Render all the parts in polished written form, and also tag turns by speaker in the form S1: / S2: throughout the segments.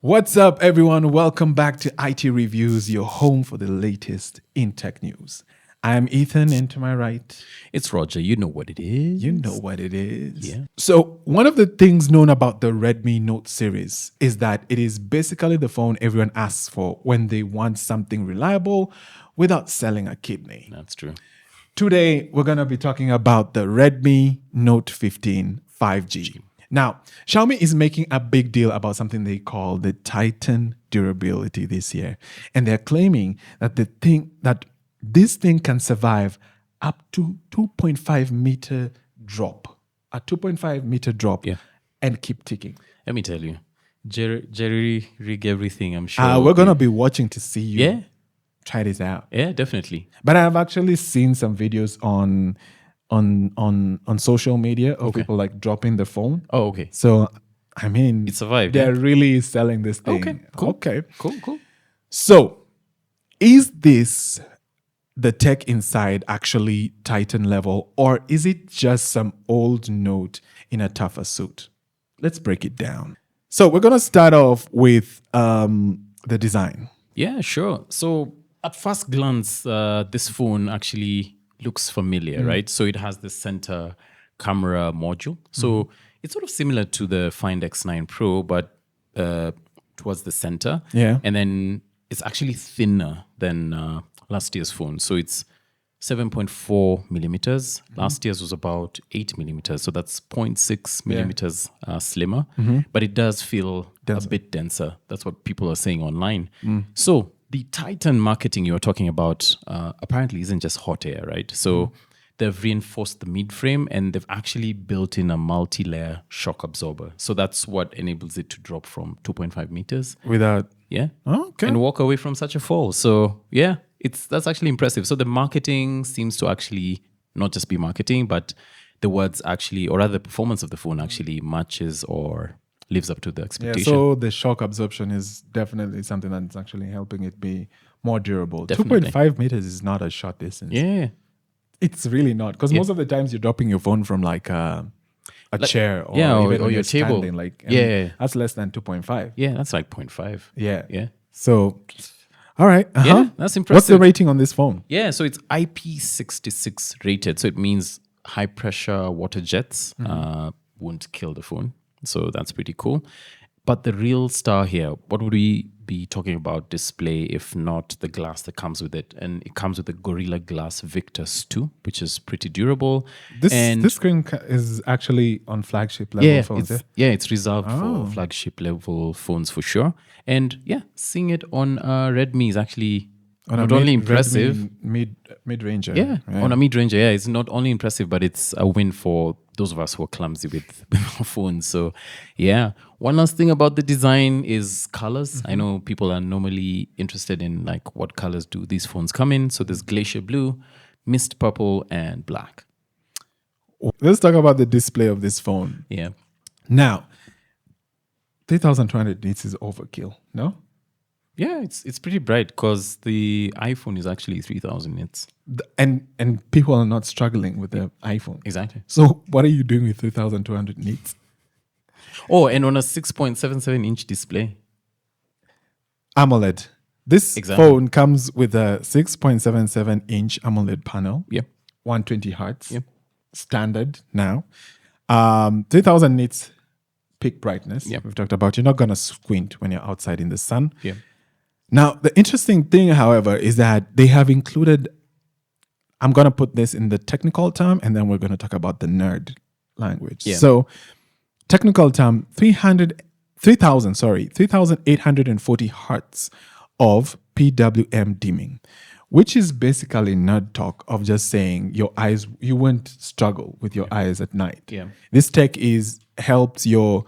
S1: What's up, everyone? Welcome back to IT Reviews, your home for the latest in tech news. I'm Ethan, and to my right,
S2: It's Roger. You know what it is.
S1: you know what it is.
S2: Yeah.
S1: So, one of the things known about the Redmi Note series is that it is basically the phone everyone asks for when they want something reliable without selling a kidney.
S2: That's true.
S1: Today, we're going to be talking about the Redmi Note 15 5G. Now, Xiaomi is making a big deal about something they call the Titan durability this year. And they're claiming that this thing can survive up to 2.5 meter drop, a 2.5 meter drop,
S2: Yeah.
S1: and keep ticking.
S2: Let me tell you, Jerry rig everything. I'm sure.
S1: We're going to be watching to see you
S2: Yeah.
S1: try this out.
S2: Yeah, definitely.
S1: But I've actually seen some videos on social media of people like dropping the phone.
S2: Oh, okay.
S1: So, I mean,
S2: It survived,
S1: They're really selling this thing.
S2: Okay, cool.
S1: Okay.
S2: Cool.
S1: So, is this the tech inside actually Titan level, or is it just some old Note in a tougher suit? Let's break it down. So, we're going to start off with the design.
S2: Yeah, sure. So at first glance, this phone actually looks familiar, right? So it has the center camera module. So it's sort of similar to the Find X9 Pro, but towards the center.
S1: Yeah.
S2: And then it's actually thinner than last year's phone. So it's 7.4 millimeters. Last year's was about 8 millimeters. So that's 0.6 millimeters slimmer. But it does feel a bit denser. That's what people are saying online. So the Titan marketing you were talking about apparently isn't just hot air, right? So they've reinforced the mid-frame and they've actually built in a multi-layer shock absorber. So that's what enables it to drop from 2.5 meters.
S1: Without.
S2: Yeah.
S1: Oh, okay.
S2: And walk away from such a fall. So yeah, that's actually impressive. So the marketing seems to actually not just be marketing, but the words actually, or rather the performance of the phone actually matches or lives up to the
S1: Yeah,
S2: expectation.
S1: so the shock absorption is definitely something that's actually helping it be more durable.
S2: Definitely.
S1: 2.5 meters is not a short distance.
S2: Yeah.
S1: It's really not, because most of the times you're dropping your phone from like a chair or,
S2: yeah, or
S1: even when
S2: your
S1: you're
S2: table.
S1: standing, like, and
S2: Yeah.
S1: that's less than 2.5.
S2: Yeah, that's like 0.5.
S1: Yeah.
S2: Yeah.
S1: So, all right.
S2: Yeah, that's impressive.
S1: What's the rating on this phone?
S2: Yeah, so it's IP66 rated. So it means high pressure water jets won't kill the phone. So that's pretty cool. But the real star here, what would we be talking about display if not the glass that comes with it? And it comes with the Gorilla Glass Victus 2, which is pretty durable.
S1: This screen is actually on flagship level phones.
S2: It's reserved for flagship level phones for sure. And yeah, seeing it on Redmi is actually not only impressive.
S1: Redmi mid-ranger.
S2: Yeah, on a mid-range, it's not only impressive, but it's a win for those of us who are clumsy with our phones. So, yeah. One last thing about the design is colors. I know people are normally interested in like what colors do these phones come in. So there's glacier blue, mist purple, and black.
S1: Let's talk about the display of this phone.
S2: Yeah.
S1: Now, 3,200 nits is overkill, no?
S2: Yeah, it's pretty bright because the iPhone is actually 3,000 nits.
S1: And people are not struggling with the iPhone.
S2: Exactly.
S1: So what are you doing with 3,200 nits?
S2: Oh, and on a 6.77 inch display.
S1: AMOLED. This phone comes with a 6.77 inch AMOLED panel.
S2: Yeah.
S1: 120 hertz.
S2: Yeah.
S1: Standard now. 3,000 nits peak brightness.
S2: Yeah.
S1: We've talked about. You're not going to squint when you're outside in the sun.
S2: Yeah.
S1: Now, the interesting thing, however, is that they have included, I'm going to put this in the technical term, and then we're going to talk about the nerd language.
S2: Yeah.
S1: So, technical term, 3,840 hertz of PWM dimming, which is basically nerd talk of just saying your eyes, you won't struggle with your eyes at night.
S2: Yeah.
S1: This tech helps your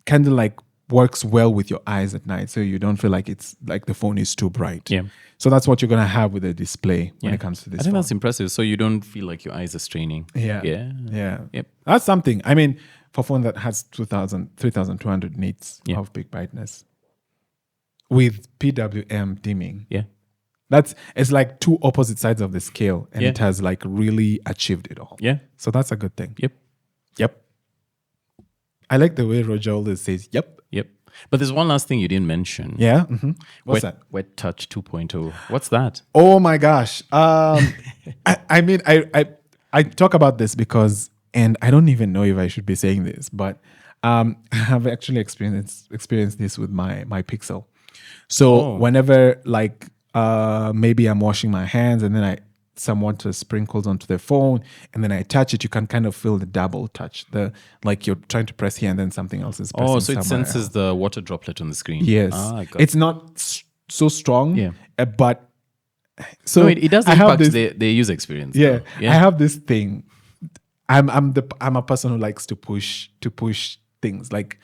S1: kind of like works well with your eyes at night, so you don't feel like it's like the phone is too bright.
S2: Yeah.
S1: So that's what you're gonna have with the display when it comes to this.
S2: I think
S1: phone.
S2: that's impressive. So you don't feel like your eyes are straining.
S1: Yeah.
S2: Yeah. Yep.
S1: That's something. I mean, for a phone that has 3,200 nits of peak brightness with PWM dimming.
S2: Yeah.
S1: It's like two opposite sides of the scale, and it has like really achieved it all.
S2: Yeah.
S1: So that's a good thing.
S2: Yep.
S1: Yep. I like the way Roger always says, yep.
S2: Yep. But there's one last thing you didn't mention.
S1: Yeah. What's that?
S2: Wet Touch 2.0. What's that?
S1: Oh my gosh. I mean, I talk about this because, and I don't even know if I should be saying this, but I have actually experienced this with my Pixel. So whenever like maybe I'm washing my hands and then some water sprinkles onto the phone and then I touch it, you can kind of feel the double touch. The like you're trying to press here and then something else is pressing.
S2: Oh, so it
S1: somewhere
S2: senses
S1: else.
S2: the water droplet on the screen.
S1: Yes. It's not so strong,
S2: Yeah.
S1: But so
S2: No, it does
S1: I have
S2: impact
S1: this,
S2: their user experience.
S1: yeah,
S2: though.
S1: I have this thing. I'm a person who likes to push things. Like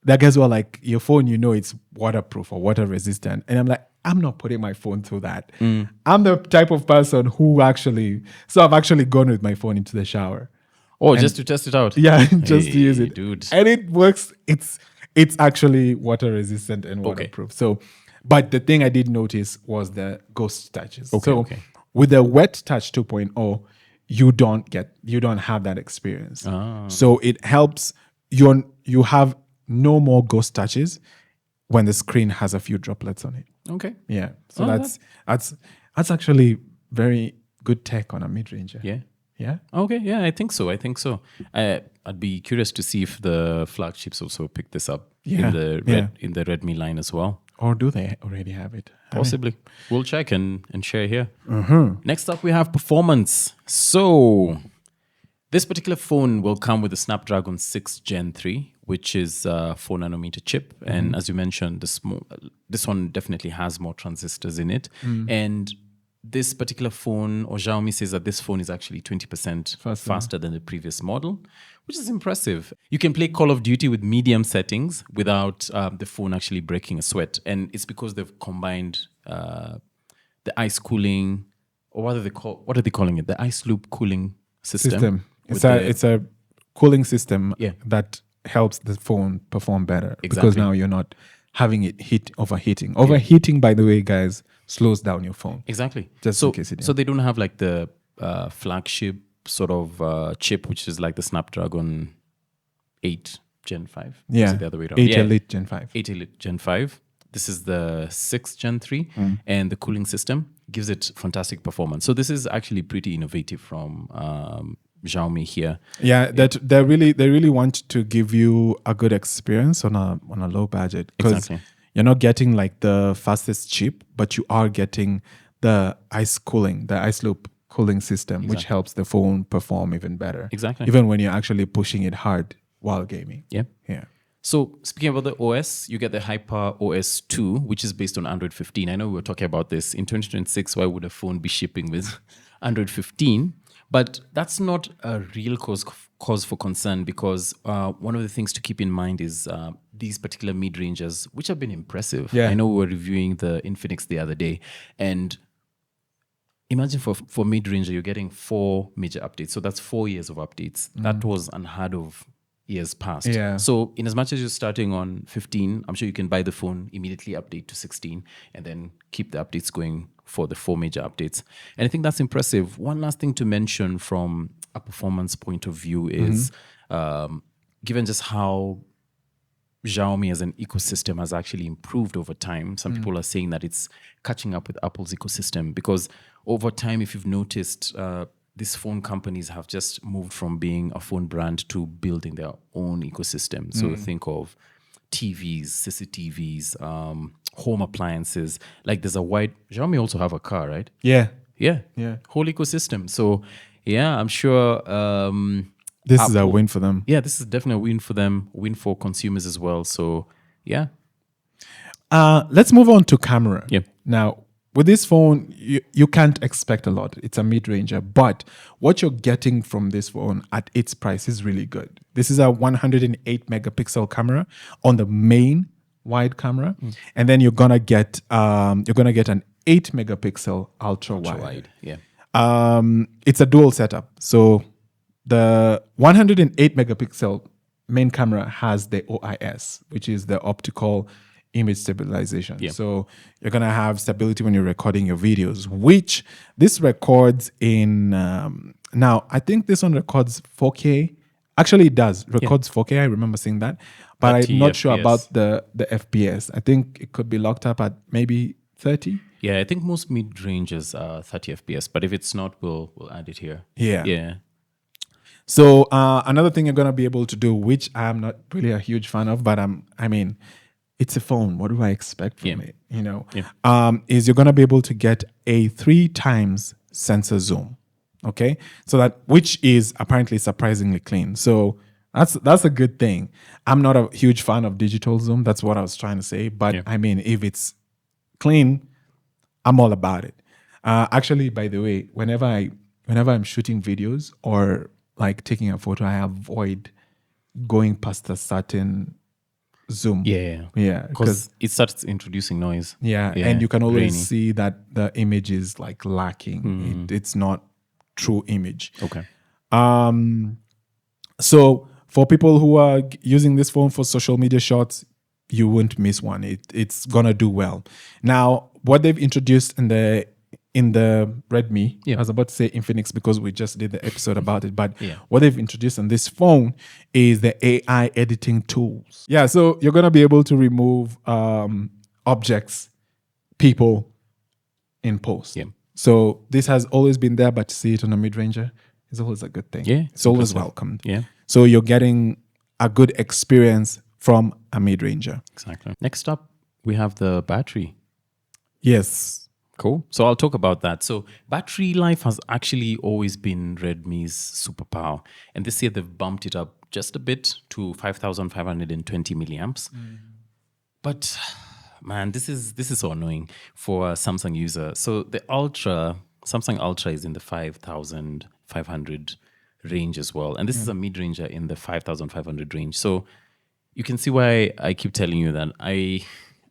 S1: that guys were like, your phone, it's waterproof or water resistant. And I'm like, I'm not putting my phone through that. I'm the type of person who so I've actually gone with my phone into the shower.
S2: Oh, just to test it out.
S1: Yeah, just to use it.
S2: Dude.
S1: And it works. It's actually water resistant and waterproof. So, but the thing I did notice was the ghost touches.
S2: Okay.
S1: With the Wet Touch 2.0, you don't have that experience. So it helps you have no more ghost touches when the screen has a few droplets on it.
S2: Okay.
S1: Yeah. So that's actually very good tech on a mid-ranger.
S2: Yeah.
S1: Yeah.
S2: Okay. Yeah, I think so. I'd be curious to see if the flagships also pick this up in the Redmi line as well.
S1: Or do they already have it?
S2: Possibly. We'll check and share here. Next up, we have performance. So this particular phone will come with the Snapdragon 6 Gen 3, which is a 4 nanometer chip. And as you mentioned, this one definitely has more transistors in it. And this particular phone, or Xiaomi says that this phone is actually 20% faster than the previous model, which is impressive. You can play Call of Duty with medium settings without the phone actually breaking a sweat. And it's because they've combined the ice cooling, or what are they calling it? The ice loop cooling system.
S1: It's a cooling system
S2: Yeah.
S1: that helps the phone perform better.
S2: Exactly.
S1: Because now you're not having it overheating. Overheating, by the way, guys, slows down your phone.
S2: Exactly.
S1: Just in case it
S2: So they don't have like the flagship sort of chip, which is like the Snapdragon 8 Gen 5.
S1: Yeah.
S2: Is it the other way around?
S1: 8 Elite Gen 5.
S2: 8 Elite Gen 5. This is the 6 Gen 3. And the cooling system gives it fantastic performance. So this is actually pretty innovative from Xiaomi here.
S1: Yeah, that they really want to give you a good experience on a low budget. Because you're not getting like the fastest chip, but you are getting the ice loop cooling system, which helps the phone perform even better.
S2: Exactly.
S1: Even when you're actually pushing it hard while gaming.
S2: Yeah.
S1: Yeah.
S2: So speaking about the OS, you get the Hyper OS 2, which is based on Android 15. I know we were talking about this. In 2026, why would a phone be shipping with Android 15? But that's not a real cause for concern, because one of the things to keep in mind is these particular mid-rangers, which have been impressive.
S1: Yeah.
S2: I know we were reviewing the Infinix the other day, and imagine for mid-ranger, you're getting 4 major updates. So that's 4 years of updates. That was unheard of years past.
S1: Yeah.
S2: So in as much as you're starting on 15, I'm sure you can buy the phone, immediately update to 16, and then keep the updates going for the 4 major updates. And I think that's impressive. One last thing to mention from a performance point of view is given just how Xiaomi as an ecosystem has actually improved over time. Some people are saying that it's catching up with Apple's ecosystem, because over time, if you've noticed, these phone companies have just moved from being a phone brand to building their own ecosystem. So think of TVs, CCTVs, home appliances. Like there's Xiaomi also have a car, right?
S1: Yeah.
S2: Yeah.
S1: Yeah.
S2: Whole ecosystem. So yeah, I'm sure
S1: This is a win for them.
S2: yeah, this is definitely a win for them, win for consumers as well. So yeah.
S1: Let's move on to camera.
S2: Yeah.
S1: Now, with this phone, you can't expect a lot. It's a mid-ranger, but what you're getting from this phone at its price is really good. This is a 108 megapixel camera on the main wide camera, and then you're gonna get an 8 megapixel ultra wide.
S2: Yeah.
S1: It's a dual setup. So the 108 megapixel main camera has the OIS, which is the optical image stabilization.
S2: Yeah.
S1: So you're going to have stability when you're recording your videos, which this records in, now I think this one records 4K Actually, it does. Records 4K. I remember seeing that. But
S2: 30
S1: I'm not sure
S2: FPS.
S1: about the FPS. I think it could be locked up at maybe 30.
S2: Yeah, I think most mid ranges are 30 FPS, but if it's not, we'll add it here.
S1: Yeah.
S2: Yeah.
S1: So another thing you're gonna be able to do, which I'm not really a huge fan of, but I mean, it's a phone. What do I expect from it? You know, is you're gonna be able to get a 3 times sensor zoom. Okay, so that which is apparently surprisingly clean. So that's a good thing. I'm not a huge fan of digital zoom. That's what I was trying to say. But I mean, if it's clean, I'm all about it. Actually, by the way, whenever I'm shooting videos or like taking a photo, I avoid going past a certain zoom.
S2: Yeah.
S1: Yeah,
S2: Because it starts introducing noise.
S1: yeah, and you can always
S2: grainy.
S1: see that the image is like lacking. It's not true image.
S2: Okay.
S1: So for people who are using this phone for social media shots, you won't miss one. It's gonna do well. Now, what they've introduced in the Redmi, I was about to say Infinix because we just did the episode about it, but what they've introduced on this phone is the AI editing tools. Yeah, so you're gonna be able to remove objects, people in post.
S2: Yeah.
S1: So this has always been there, but to see it on a mid-ranger is always a good thing.
S2: Yeah,
S1: it's always
S2: impressive.
S1: welcomed.
S2: Yeah.
S1: So you're getting a good experience from a mid-ranger.
S2: Exactly. Next up, we have the battery.
S1: Yes.
S2: Cool. So I'll talk about that. So battery life has actually always been Redmi's superpower. And this year they've bumped it up just a bit to 5,520 milliamps. But man, this is so annoying for a Samsung user. So the Samsung Ultra is in the 5,500 range as well. And this is a mid-ranger in the 5,500 range. So you can see why I keep telling you that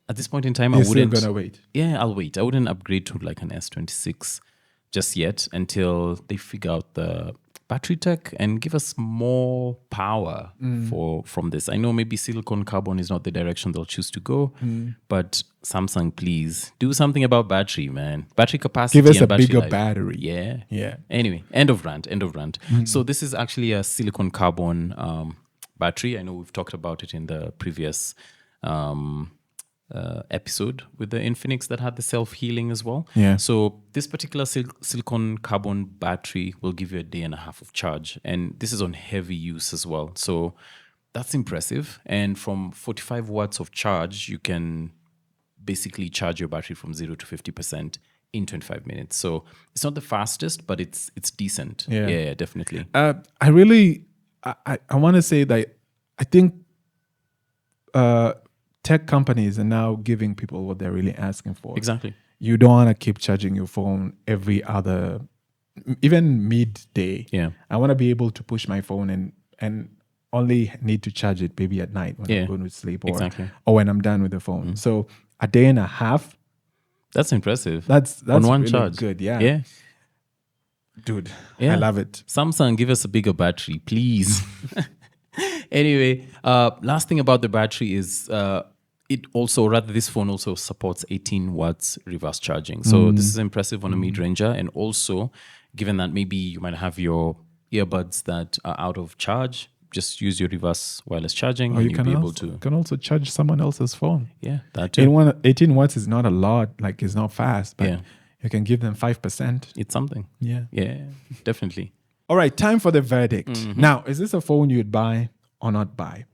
S2: at this point in time, I wouldn't.
S1: You're still gonna wait.
S2: Yeah, I'll wait. I wouldn't upgrade to like an S26 just yet until they figure out the battery tech and give us more power from this. I know maybe silicon carbon is not the direction they'll choose to go, but Samsung, please do something about battery, man. Battery capacity.
S1: Give us
S2: and
S1: a
S2: battery
S1: bigger
S2: life.
S1: battery.
S2: Yeah.
S1: Yeah.
S2: Anyway, end of rant. So this is actually a silicon carbon battery. I know we've talked about it in the previous episode with the Infinix that had the self-healing as well.
S1: Yeah.
S2: So this particular silicon carbon battery will give you a day and a half of charge. And this is on heavy use as well. So that's impressive. And from 45 watts of charge, you can basically charge your battery from 0 to 50% in 25 minutes. So it's not the fastest, but it's decent. Yeah, definitely.
S1: I want to say that I think tech companies are now giving people what they're really asking for.
S2: Exactly.
S1: You don't want to keep charging your phone every other, even midday.
S2: Yeah.
S1: I want to be able to push my phone and only need to charge it maybe at night when I'm going to sleep or when I'm done with the phone. So a day and a half.
S2: That's impressive.
S1: That's
S2: on one
S1: really
S2: charge.
S1: good. Yeah.
S2: Yeah.
S1: Dude,
S2: Yeah.
S1: I love it.
S2: Samsung, give us a bigger battery, please. Anyway, last thing about the battery is this phone also supports 18 watts reverse charging. So this is impressive on a mid-ranger. And also, given that maybe you might have your earbuds that are out of charge, just use your reverse wireless charging and you'll be able to.
S1: You can also charge someone else's phone.
S2: Yeah, that too.
S1: 18 watts is not a lot, like it's not fast, but you can give them 5%.
S2: It's something.
S1: Yeah.
S2: Yeah, definitely.
S1: All right, time for the verdict. Now, is this a phone you'd buy or not buy?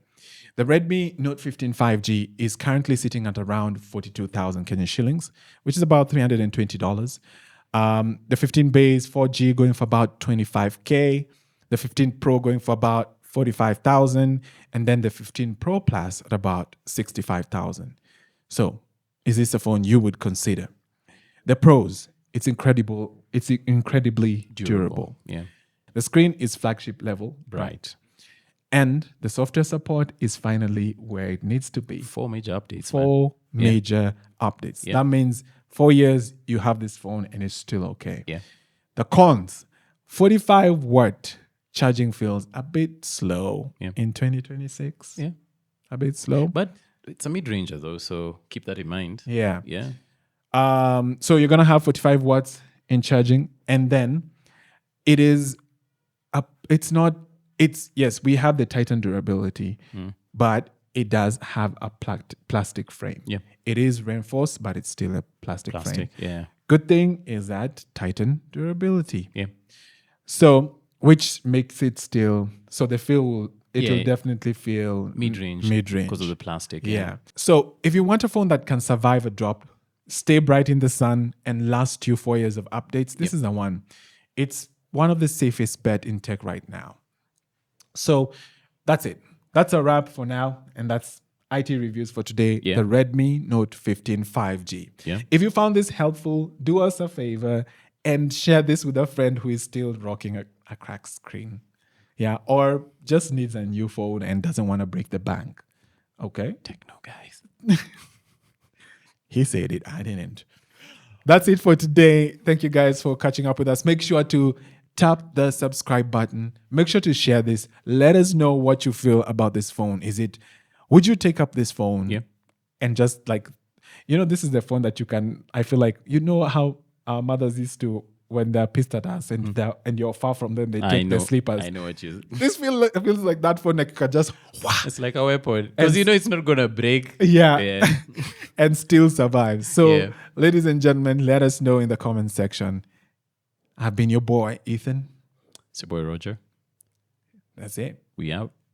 S1: The Redmi Note 15 5G is currently sitting at around 42,000 Kenyan shillings, which is about $320. The 15 base 4G going for about 25K, the 15 Pro going for about 45,000, and then the 15 Pro Plus at about 65,000. So, is this a phone you would consider? The pros, it's incredible. It's incredibly durable.
S2: Yeah.
S1: The screen is flagship level,
S2: Right.
S1: and the software support is finally where it needs to be.
S2: 4 major updates.
S1: Four major updates.
S2: Yeah.
S1: That means 4 years you have this phone and it's still okay.
S2: Yeah.
S1: The cons, 45-watt charging feels a bit slow in 2026.
S2: Yeah.
S1: A bit slow.
S2: But it's a mid-ranger though, so keep that in mind.
S1: Yeah.
S2: Yeah.
S1: So you're going to have 45 watts in charging, and then it's it's, yes, we have the Titan durability, but it does have a plastic frame.
S2: Yeah.
S1: It is reinforced, but it's still a plastic frame.
S2: Plastic. Yeah.
S1: Good thing is that Titan durability.
S2: Yeah.
S1: So, which makes it still, so the feel will, it
S2: Yeah.
S1: will definitely feel
S2: Mid-range.
S1: Mid-range.
S2: Because of the plastic.
S1: Yeah. So if you want a phone that can survive a drop, stay bright in the sun, and last you 4 years of updates, this is the one. It's one of the safest bet in tech right now. So that's it. That's a wrap for now. And that's IT reviews for today.
S2: Yeah.
S1: The Redmi Note 15 5G.
S2: Yeah.
S1: If you found this helpful, do us a favor and share this with a friend who is still rocking a cracked screen. Yeah. Or just needs a new phone and doesn't want to break the bank. Okay.
S2: Techno guys.
S1: He said it. I didn't. That's it for today. Thank you guys for catching up with us. Make sure to tap the subscribe button. Make sure to share this. Let us know what you feel about this phone. Would you take up this phone?
S2: Yeah.
S1: And just like, this is the phone that you can, I feel like, how our mothers used to, when they're pissed at us and you're far from them, they take their sleepers.
S2: I know what you.
S1: This feels like that phone, like you can just,
S2: It's like a weapon because it's not gonna break.
S1: yeah. And still survive. So,
S2: Yeah.
S1: ladies and gentlemen, let us know in the comment section. I've been your boy, Ethan.
S2: It's your boy Roger.
S1: That's it.
S2: We out.